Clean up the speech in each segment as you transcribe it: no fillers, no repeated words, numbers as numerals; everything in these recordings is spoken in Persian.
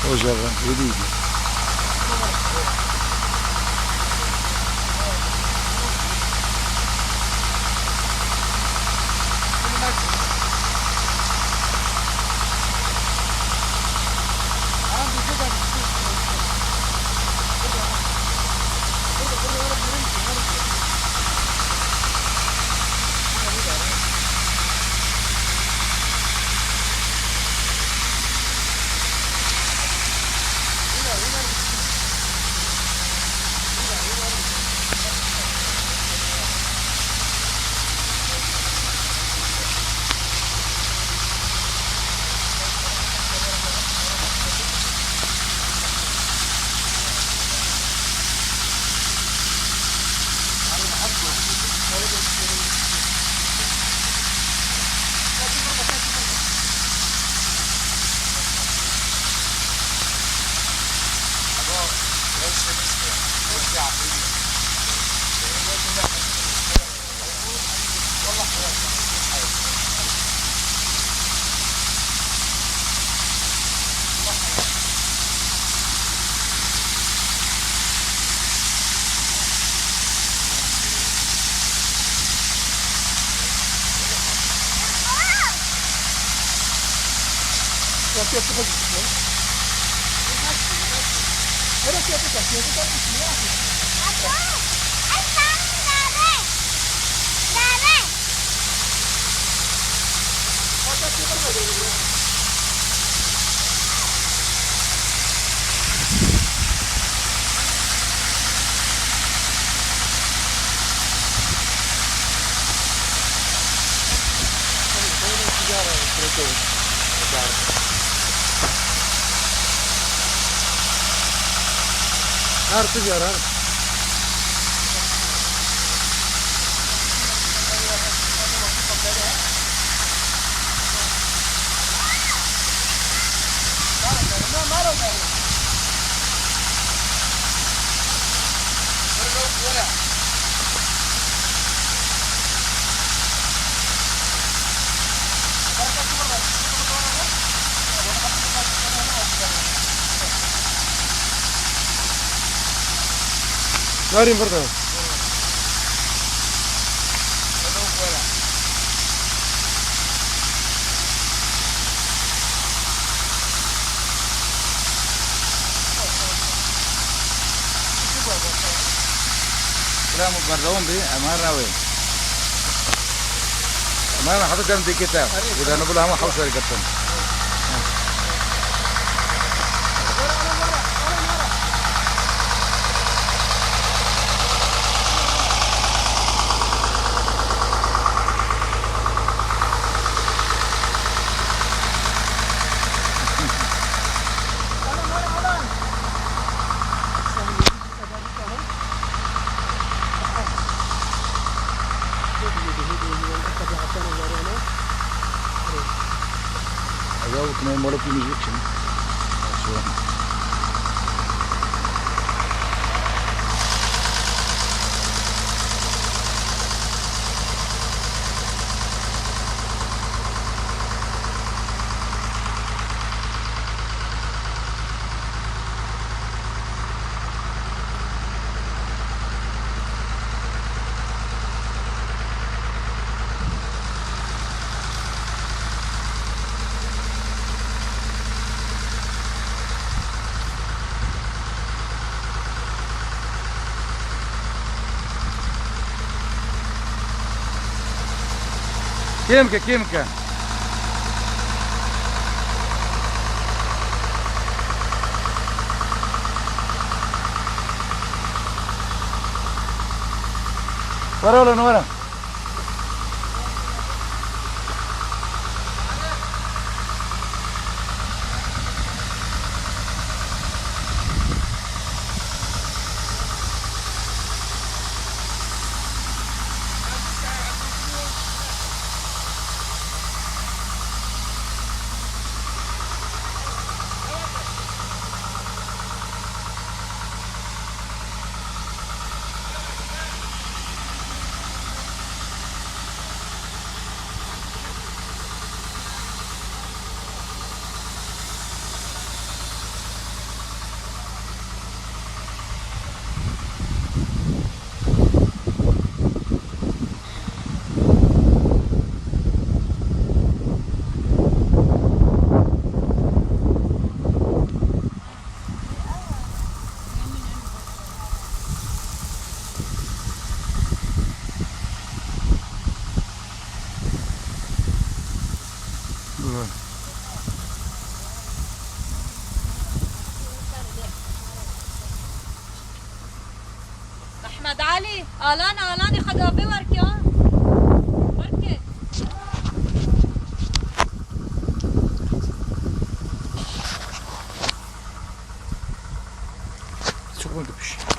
وجرة جديدة. تجارة Dari pertama. Kita mau berdaun di Amara we. Amara harus kan dikit ya. Udah nunggu lama harus dari ketemu. Agak kena malu punya jenis. كيمكا ورا علي آلان خدا ببر که برکه شو كنت بشي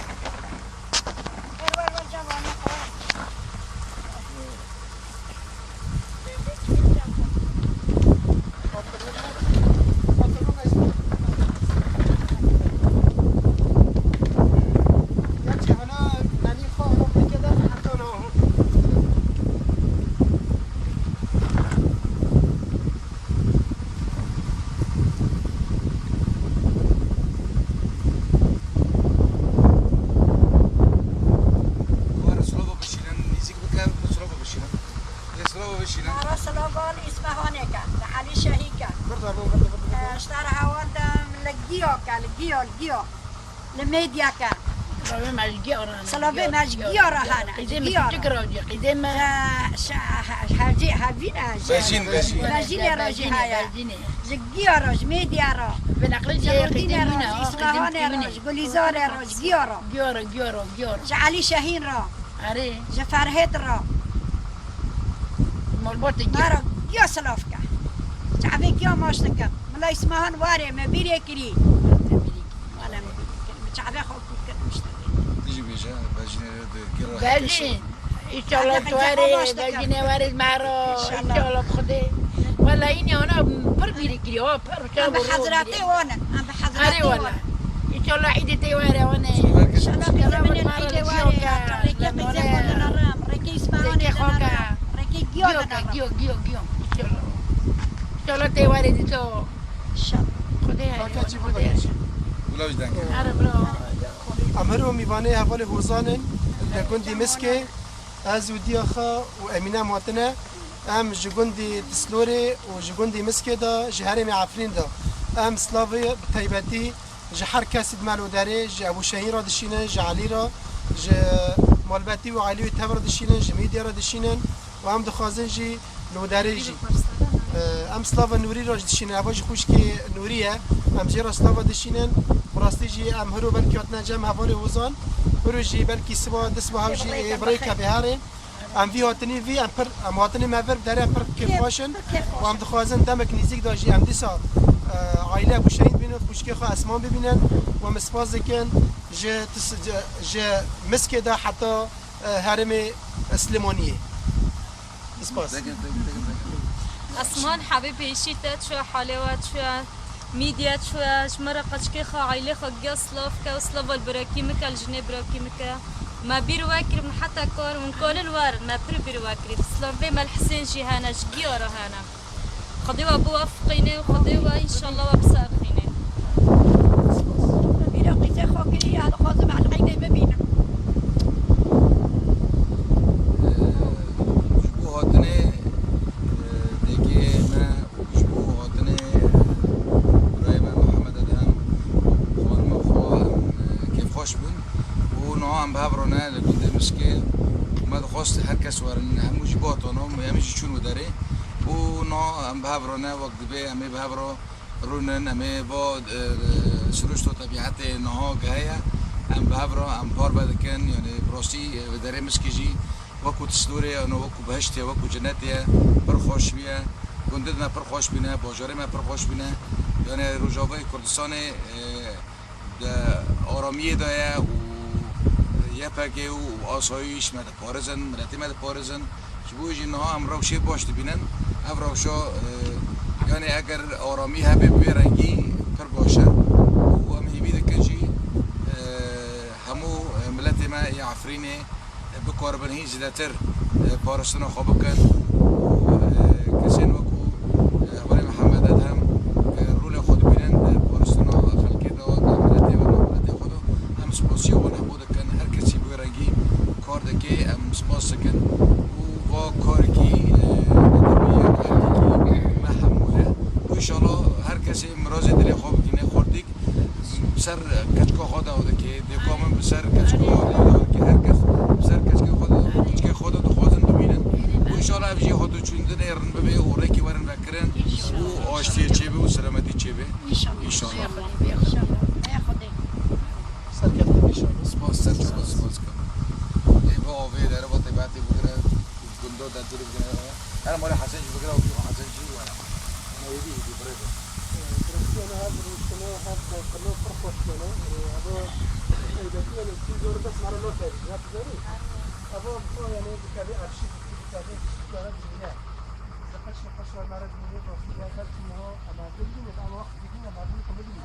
الميديا كان سلافي ماجيورا هانا قديم هابينا باجين راجي هايا جيورا ميديا را بنقل جي قديم اسمهان راج قوليزار راج جيورا جعلي شاهين را اري جفرهت را مربوط مارا يا سلافكا تعبك يا ماشتك ملا اسمهان واري ما بيري كري ولا تعبك تيجي بيجا باجين ان شاء الله تواري باجين وارد معرو ان شاء الله بخدي والله اني انا بربي كري هو بحضراتي وانا بحضراتي والله ان شاء الله عيدي تواري وانا ان شاء الله من العيد واري ركي اسمهان ركي جيو ان شاء الله تواري دي تو ان شاء الله ولا وجدان امهرو میوانه حواله هوزانن لگندی مسکه از ودیا خا و امینه موطنه ام جگندی تسلوری و جگندی مسکه دا جهرم عفرین دا ام سلاوی بتایبتی جهر کسی دمالو داره ج ابو شهیر را دشینن ج علی را ج مالبتی و علی تبر دشینن ج میدیا را دشینن و ام دخوازن جی لو داره جی ام سلاو نوری را دشینن اباج خوش که نوریه ام جرا سلاو دشینن براستی جی ام هرو بلکی اتنا جمع حواله وزان هرو جی بلکی سوا دست با هاوجی برایکا بهاره ام وی هاتنی وی ام پر ام هاتنی مبر داره پر کیف باشن و ام دخوازن دمک نزیک داشی ام دیسا عائله ابو شهید بینن خوشکی خو اسمان ببینن و مسپاز کن ج مسکه دا حتی هرم سلیمانیه مسپاز اسمان حبيبي شتات شو حلاوات شو ميديات شو شمرة قشكي خا عيلة خا جسلاف كوسلاف البراكيمك الجنة براكيمك ما بيرواكر من حتى كار من كل الوار ما بيرواكر سلافي ما الحسين جهانا جيارة هانا خديوا بوافقيني وخديوا إن شاء الله وبساقيني بيراقي خاكري هذا خازم على العين ما بينا هم بهبرنا لقد مسكين ما دخلت هركس ورن هموش باطنهم يمشي شنو داري ونا هم بهبرنا وقت بي هم بهبرو رونن هم با سروش تو طبيعت نها جاية هم بهبرو هم بار بدكن يعني براسي داري مسكيجي وكو تسلوري أنا وكو بهشتي وكو جنتي برخوش بيا گندد ما برخوش بينا باجاري ما برخوش بينا يعني رجاوي كردستان آرامی دایا یپکی و آسایش مد پارزن ملتی مد پارزن شبویی اینها هم روشی باش بینن هم روشا یعنی اگر آرامی هبه بیرنگی پر باشه و هم همیده کنجی همو ملتی ما یعفرینه بکار بنهی زیادتر پارستنا خواب کن کسین وکو ولی محمد ادهم رول خود بینن پارستنا خلقی داد ملتی و ملتی خودو هم سپاسی و نبود کن هر کسی بیرنگی کار دکی هم سپاس کن و کاری که محموله و انشالله هر کسی مراز دلی خواب کنه خوردیک سر کچکا خود آده که دیکامن بسر کچکا آده که هر کس بسر کچکا خود دخوازن ببینن و انشالله افجی خود چوندن ایرن ببه و ریکی ورن بکرن و آشتی چه به و سلامتی چه به انشالله سرکفته میشه سپاس کنم تدري بكنا أنا مالي حسن شو بكرة وشو حسن شو أنا يدي بريدة أنا هذا المجتمع هذا قناة فرق وشنا هذا إذا كنا نسيجور بس مرة لو تاني لا تزوري هذا يعني بكذا أرشيف بكذا شغلات جميلة لقش مرة جميلة وفي هذا إنه أما تجي من وقت يجي ما بعدين كمدني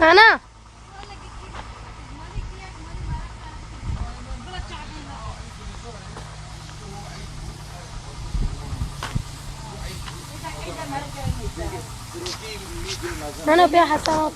أنا أنا بيها حسنات